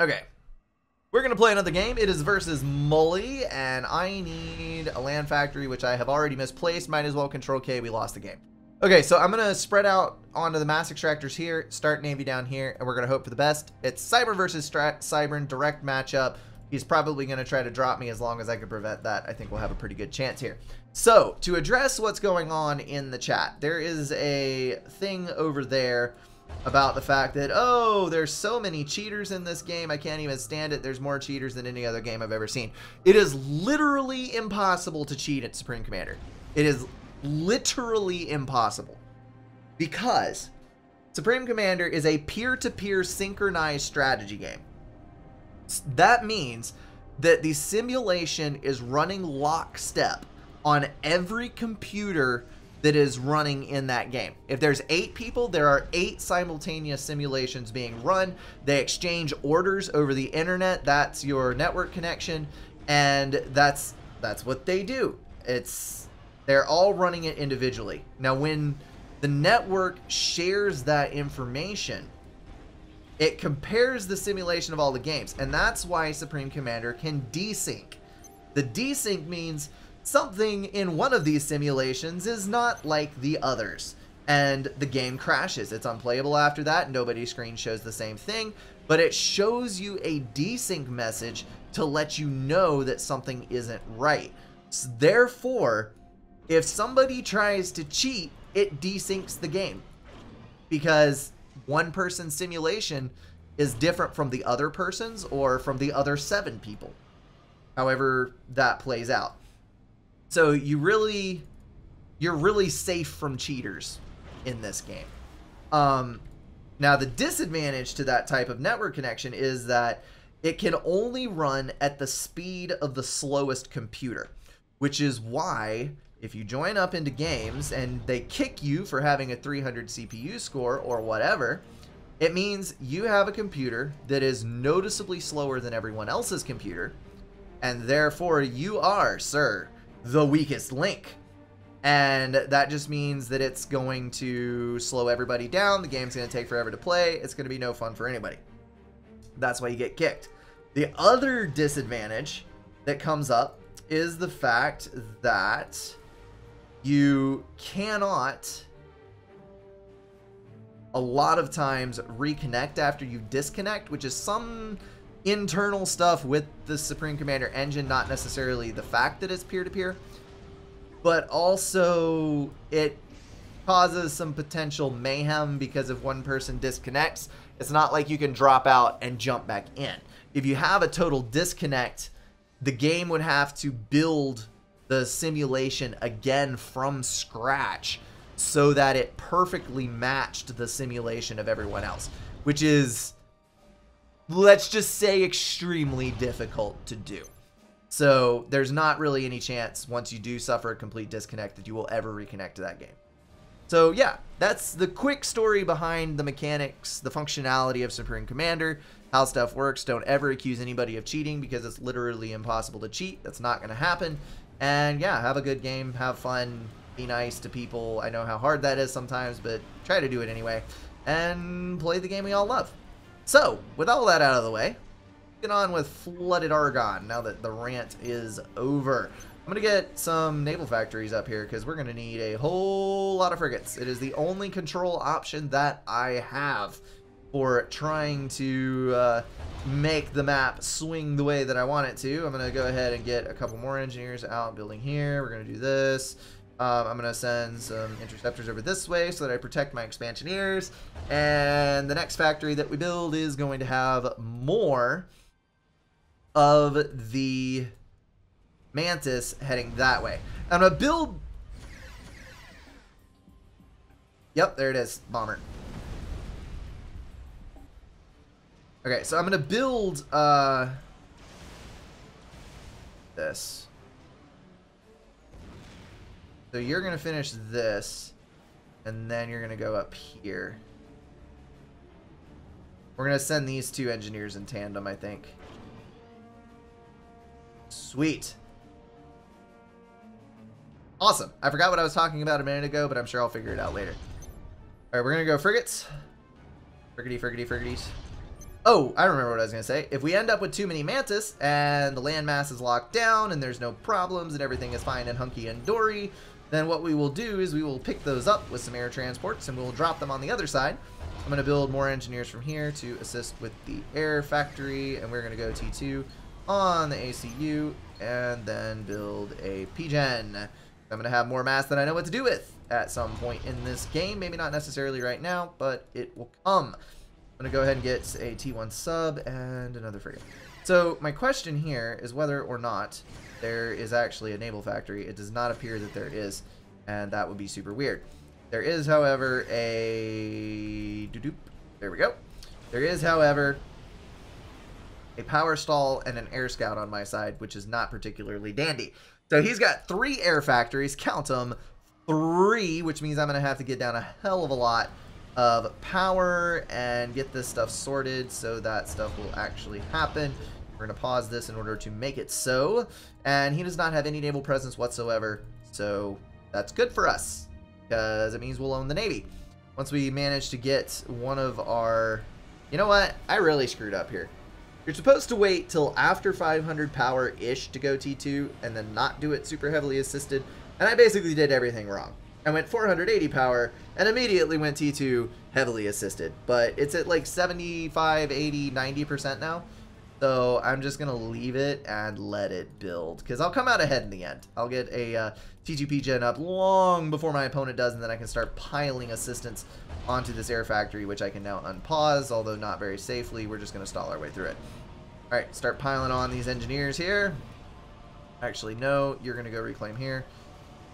Okay. We're going to play another game. It is versus Mully, and I need a land factory, which I have already misplaced. Might as well control K. We lost the game. Okay, so I'm going to spread out onto the mass extractors here, start Navy down here, and we're going to hope for the best. It's Cyber versus Cybern, direct matchup. He's probably going to try to drop me as long as I can prevent that. I think we'll have a pretty good chance here. So, to address what's going on in the chat, there is a thing over there about the fact that, oh, there's so many cheaters in this game, I can't even stand it. There's more cheaters than any other game I've ever seen. It is literally impossible to cheat at Supreme Commander. It is literally impossible. Because Supreme Commander is a peer-to-peer synchronized strategy game. That means that the simulation is running lockstep on every computer that is running in that game. If there's 8 people, there are 8 simultaneous simulations being run. They exchange orders over the internet. That's your network connection, and that's what they do. They're all running it individually. Now, when the network shares that information, it compares the simulation of all the games, and that's why Supreme Commander can desync. The desync means something in one of these simulations is not like the others, and the game crashes. It's unplayable after that. Nobody's screen shows the same thing, but it shows you a desync message to let you know that something isn't right. So therefore, if somebody tries to cheat, it desyncs the game, because one person's simulation is different from the other person's or from the other 7 people, however that plays out. So you're really safe from cheaters in this game. Now, the disadvantage to that type of network connection is that it can only run at the speed of the slowest computer, which is why if you join up into games and they kick you for having a 300 CPU score or whatever, it means you have a computer that is noticeably slower than everyone else's computer, and therefore you are, sir, the weakest link. And that just means that it's going to slow everybody down. The game's going to take forever to play. It's going to be no fun for anybody. That's why you get kicked. The other disadvantage that comes up is the fact that you cannot, a lot of times, reconnect after you disconnect, which is some internal stuff with the Supreme Commander engine, not necessarily the fact that it's peer-to-peer, but also it causes some potential mayhem, because if one person disconnects, it's not like you can drop out and jump back in. If you have a total disconnect, the game would have to build the simulation again from scratch so that it perfectly matched the simulation of everyone else, which is, let's just say, extremely difficult to do. So there's not really any chance, once you do suffer a complete disconnect, that you will ever reconnect to that game. So yeah, that's the quick story behind the mechanics, the functionality of Supreme Commander, how stuff works. Don't ever accuse anybody of cheating, because it's literally impossible to cheat. That's not going to happen. And yeah, have a good game, have fun, be nice to people. I know how hard that is sometimes, but try to do it anyway, and play the game we all love. So, with all that out of the way, get on with Flooded Argon now that the rant is over. I'm going to get some naval factories up here, because we're going to need a whole lot of frigates. It is the only control option that I have for trying to make the map swing the way that I want it to. I'm going to go ahead and get a couple more engineers out building here. We're going to do this. I'm going to send some interceptors over this way so that I protect my expansioneers. And the next factory that we build is going to have more of the Mantis heading that way. I'm going to build... Yep, there it is. Bomber. Okay, so I'm going to build this. So you're going to finish this, and then you're going to go up here. We're going to send these 2 engineers in tandem, I think. Sweet. Awesome. I forgot what I was talking about a minute ago, but I'm sure I'll figure it out later. All right, we're going to go frigates. Friggity, friggities. Oh, I remember what I was going to say. If we end up with too many Mantis and the landmass is locked down and there's no problems and everything is fine and hunky and dory, then what we will do is we will pick those up with some air transports and we'll drop them on the other side. I'm going to build more engineers from here to assist with the air factory, and we're going to go T2 on the ACU and then build a PGen. I'm going to have more mass than I know what to do with at some point in this game. Maybe not necessarily right now, but it will come. I'm going to go ahead and get a T1 sub and another frigate. So my question here is whether or not there is actually a naval factory. It does not appear that there is, and that would be super weird. There is, however, a... There we go. There is, however, a power stall and an air scout on my side, which is not particularly dandy. So he's got 3 air factories, count them, 3, which means I'm going to have to get down a hell of a lot of power and get this stuff sorted so that stuff will actually happen. We're going to pause this in order to make it so. And he does not have any naval presence whatsoever, so that's good for us because it means we'll own the Navy. Once we manage to get one of our... You know what? I really screwed up here. You're supposed to wait till after 500 power-ish to go T2 and then not do it super heavily assisted. And I basically did everything wrong. I went 480 power and immediately went T2 heavily assisted. But it's at like 75, 80, 90% now. So I'm just going to leave it and let it build. Because I'll come out ahead in the end. I'll get a T2P gen up long before my opponent does. And then I can start piling assistance onto this air factory, which I can now unpause. Although not very safely. We're just going to stall our way through it. Alright, start piling on these engineers here. Actually, no. You're going to go reclaim here.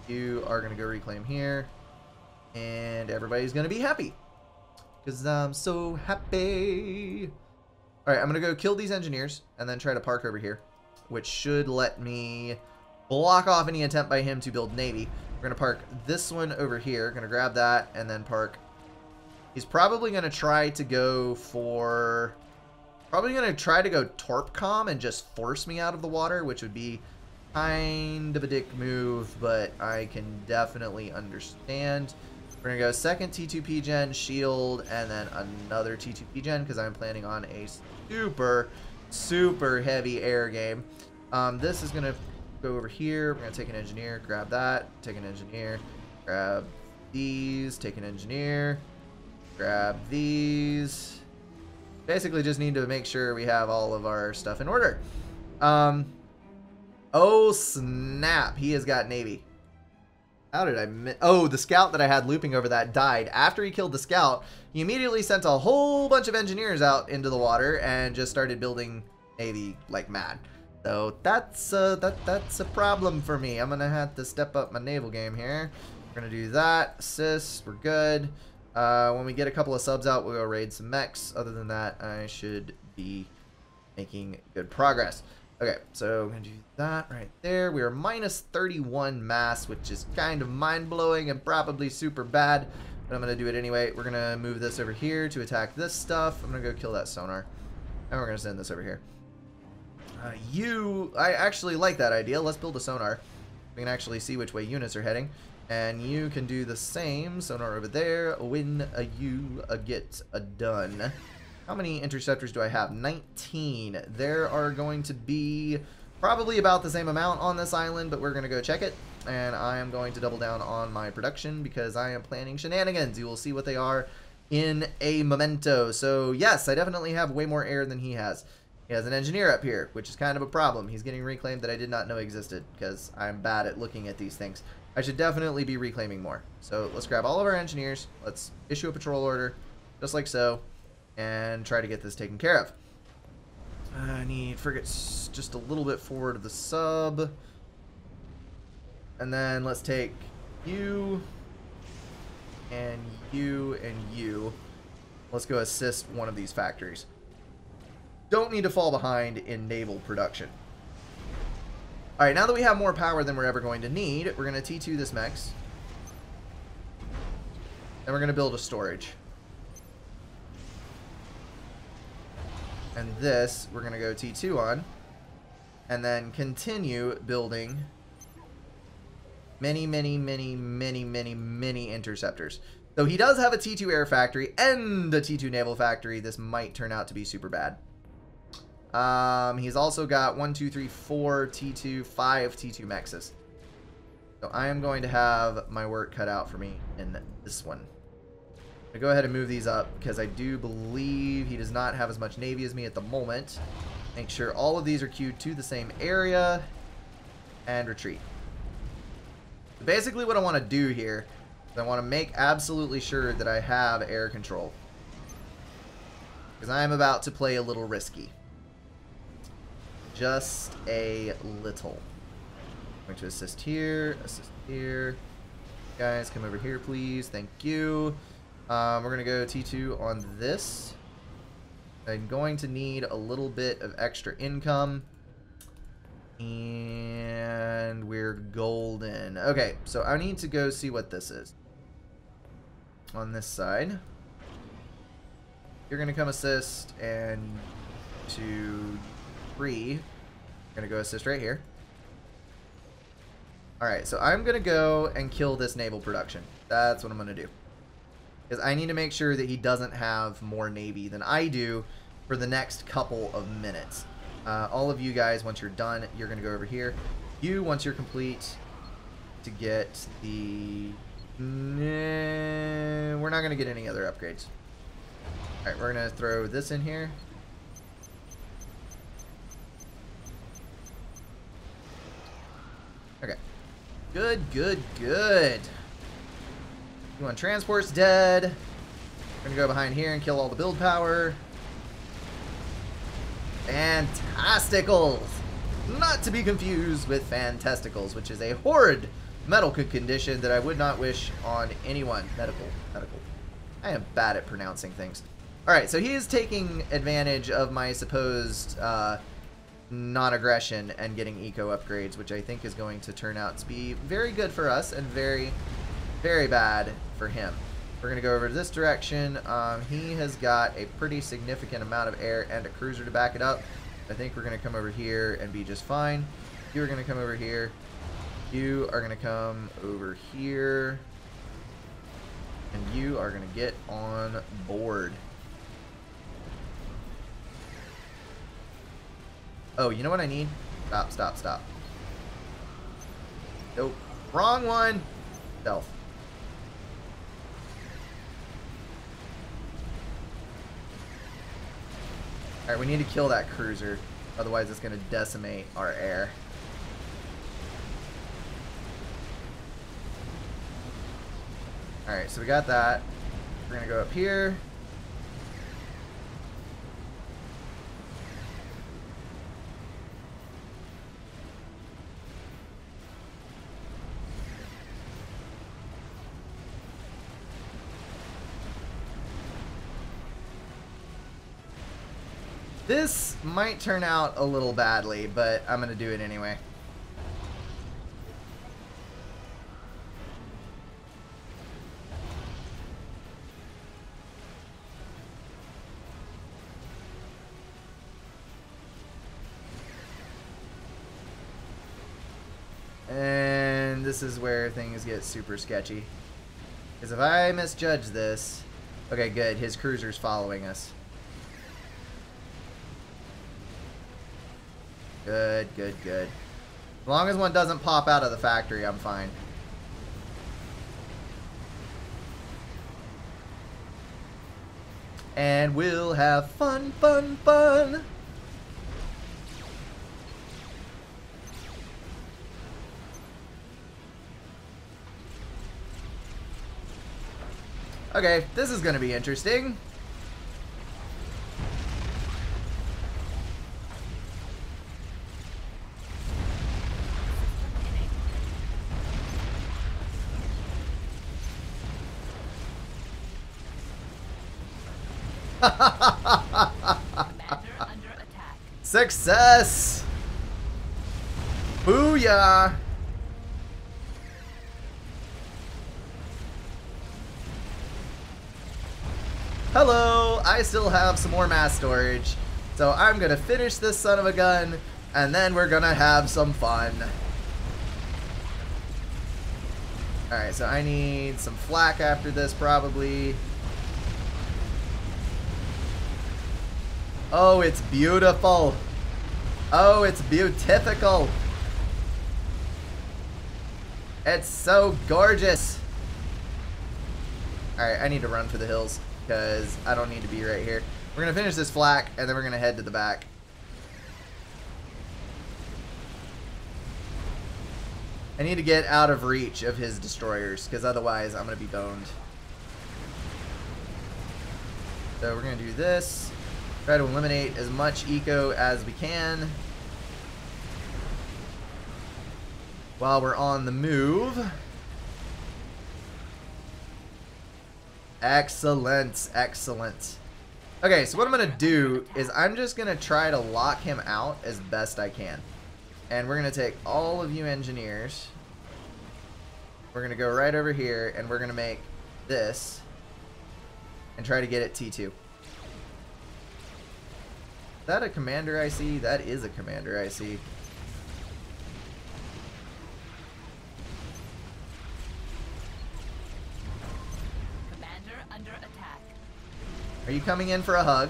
You are going to go reclaim here. And everybody's going to be happy. Because I'm so happy. Alright, I'm going to go kill these engineers. And then try to park over here. Which should let me block off any attempt by him to build Navy. We're going to park this one over here. Going to grab that and then park. He's probably going to try to go for... Probably going to try to go Torpcom and just force me out of the water. Which would be kind of a dick move, but I can definitely understand. We're going to go second T2P gen, shield, and then another T2P gen because I'm planning on a super heavy air game. This is going to go over here. We're going to take an engineer, grab that, take an engineer, grab these, take an engineer, grab these. Basically just need to make sure we have all of our stuff in order. Oh, snap. He has got Navy. How did I miss? Oh, the scout that I had looping over that died. After he killed the scout, he immediately sent a whole bunch of engineers out into the water and just started building Navy like mad. So that's a problem for me. I'm going to have to step up my naval game here. We're going to do that. Assist. We're good. When we get a couple of subs out, we'll go raid some mechs. Other than that, I should be making good progress. Okay, so I'm going to do that right there. We are minus 31 mass, which is kind of mind-blowing and probably super bad. But I'm going to do it anyway. We're going to move this over here to attack this stuff. I'm going to go kill that sonar. And we're going to send this over here. I actually like that idea. Let's build a sonar. We can actually see which way units are heading. And you can do the same. Sonar over there. Win you get a done. How many interceptors do I have? 19. There are going to be probably about the same amount on this island, but we're going to go check it. And I am going to double down on my production because I am planning shenanigans. You will see what they are in a memento. So yes, I definitely have way more air than he has. He has an engineer up here, which is kind of a problem. He's getting reclaimed that I did not know existed because I'm bad at looking at these things. I should definitely be reclaiming more. So let's grab all of our engineers. Let's issue a patrol order, just like so. And try to get this taken care of. I need frigates just a little bit forward of the sub. And then let's take you. And you and you. Let's go assist one of these factories. Don't need to fall behind in naval production. Alright, now that we have more power than we're ever going to need, we're going to T2 this mechs. And we're going to build a storage. And this, we're going to go T2 on. And then continue building many interceptors. So he does have a T2 air factory and a T2 naval factory. This might turn out to be super bad. He's also got 1, 2, 3, 4 T2, 5 T2 mexes. So I am going to have my work cut out for me in this one. I'm going to go ahead and move these up because I do believe he does not have as much Navy as me at the moment. Make sure all of these are queued to the same area and retreat. Basically what I want to do here is I want to make absolutely sure that I have air control. Because I am about to play a little risky. Just a little. I'm going to assist here, assist here. Guys, come over here, please. Thank you. We're going to go T2 on this. I'm going to need a little bit of extra income. And we're golden. Okay, so I need to go see what this is. On this side. You're going to come assist, and to 3. I'm going to go assist right here. Alright, so I'm going to go and kill this naval production. That's what I'm going to do. Because I need to make sure that he doesn't have more Navy than I do for the next couple of minutes. All of you guys, once you're done, you're going to go over here. You, once you're complete, to get the... we're not going to get any other upgrades. Alright, we're going to throw this in here. Okay. Good, good, good. You transport's dead. We're going to go behind here and kill all the build power. Fantasticals! Not to be confused with fantasticals, which is a horrid medical condition that I would not wish on anyone. Medical. I am bad at pronouncing things. Alright, so he is taking advantage of my supposed non-aggression and getting eco upgrades, which I think is going to turn out to be very good for us and very, very bad for him. We're going to go over to this direction. He has got a pretty significant amount of air and a cruiser to back it up. I think we're going to come over here and be just fine. You are going to come over here. You are going to come over here. And you are going to get on board. Oh, you know what I need? Stop, stop, stop. Nope. Wrong one. Stealth. Alright, we need to kill that cruiser. Otherwise, it's going to decimate our air. Alright, so we got that. We're going to go up here. This might turn out a little badly, but I'm going to do it anyway. And this is where things get super sketchy. Because if I misjudge this... Okay, good. His cruiser's following us. Good, good, good. As long as one doesn't pop out of the factory, I'm fine. And we'll have fun, fun, fun. Okay, this is going to be interesting. Success! Booyah! Hello! I still have some more mass storage, so I'm gonna finish this son of a gun, and then we're gonna have some fun. Alright, so I need some flak after this, probably. Oh, it's beautiful. Oh, it's beautifical. It's so gorgeous. Alright, I need to run for the hills, because I don't need to be right here. We're going to finish this flak, and then we're going to head to the back. I need to get out of reach of his destroyers, because otherwise I'm going to be boned. So we're going to do this. Try to eliminate as much eco as we can while we're on the move. Excellent, excellent. Okay, so what I'm going to do is I'm just going to try to lock him out as best I can. And we're going to take all of you engineers. We're going to go right over here, and we're going to make this and try to get it T2. Is that a commander I see? That is a commander I see. Commander under attack. Are you coming in for a hug?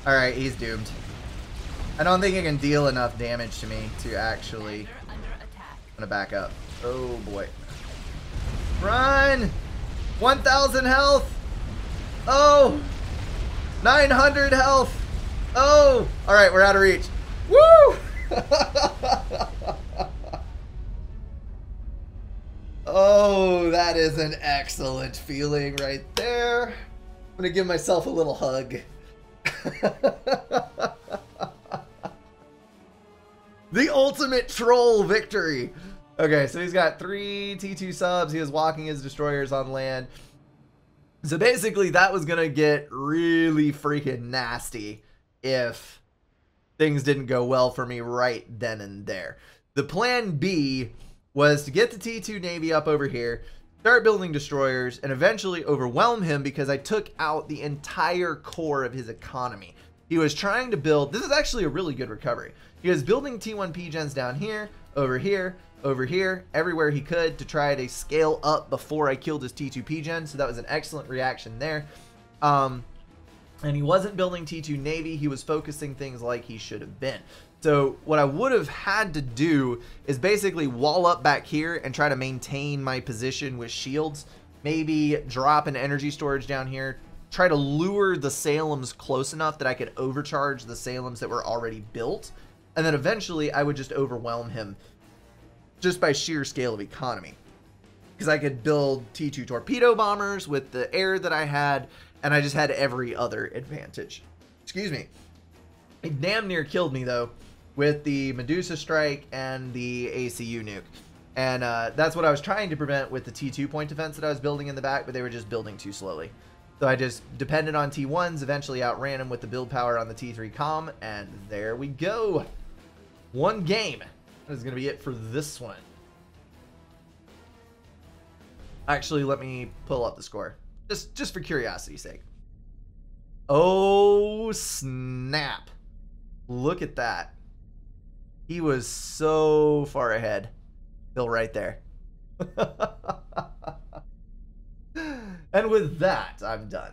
Alright, he's doomed. I don't think he can deal enough damage to me to actually... I'm gonna back up. Oh boy. Run! 1,000 health! Oh! 900 health! Oh! Alright, we're out of reach. Woo! Oh, that is an excellent feeling right there. I'm gonna give myself a little hug. The ultimate troll victory. Okay, so he's got 3 T2 subs. He was walking his destroyers on land. So basically that was gonna get really freaking nasty if things didn't go well for me right then and there. The plan B was to get the T2 Navy up over here, start building destroyers, and eventually overwhelm him because I took out the entire core of his economy. He was trying to build, this is actually a really good recovery. He was building T1 gens down here, over here, over here, everywhere he could to try to scale up before I killed his T2 gens. So that was an excellent reaction there. And he wasn't building T2 Navy. He was focusing things like he should have been. So what I would have had to do is basically wall up back here and try to maintain my position with shields. Maybe drop an energy storage down here. Try to lure the Salems close enough that I could overcharge the Salems that were already built. And then eventually I would just overwhelm him just by sheer scale of economy. Because I could build T2 torpedo bombers with the air that I had, and I just had every other advantage. Excuse me. It damn near killed me though with the Medusa strike and the ACU nuke. And that's what I was trying to prevent with the T2 point defense that I was building in the back, but they were just building too slowly. So I just depended on T1s, eventually outran them with the build power on the T3 comm, and there we go. One game. That is going to be it for this one. Actually, let me pull up the score. Just for curiosity's sake. Oh, snap. Look at that. He was so far ahead. Still right there. And with that, I'm done.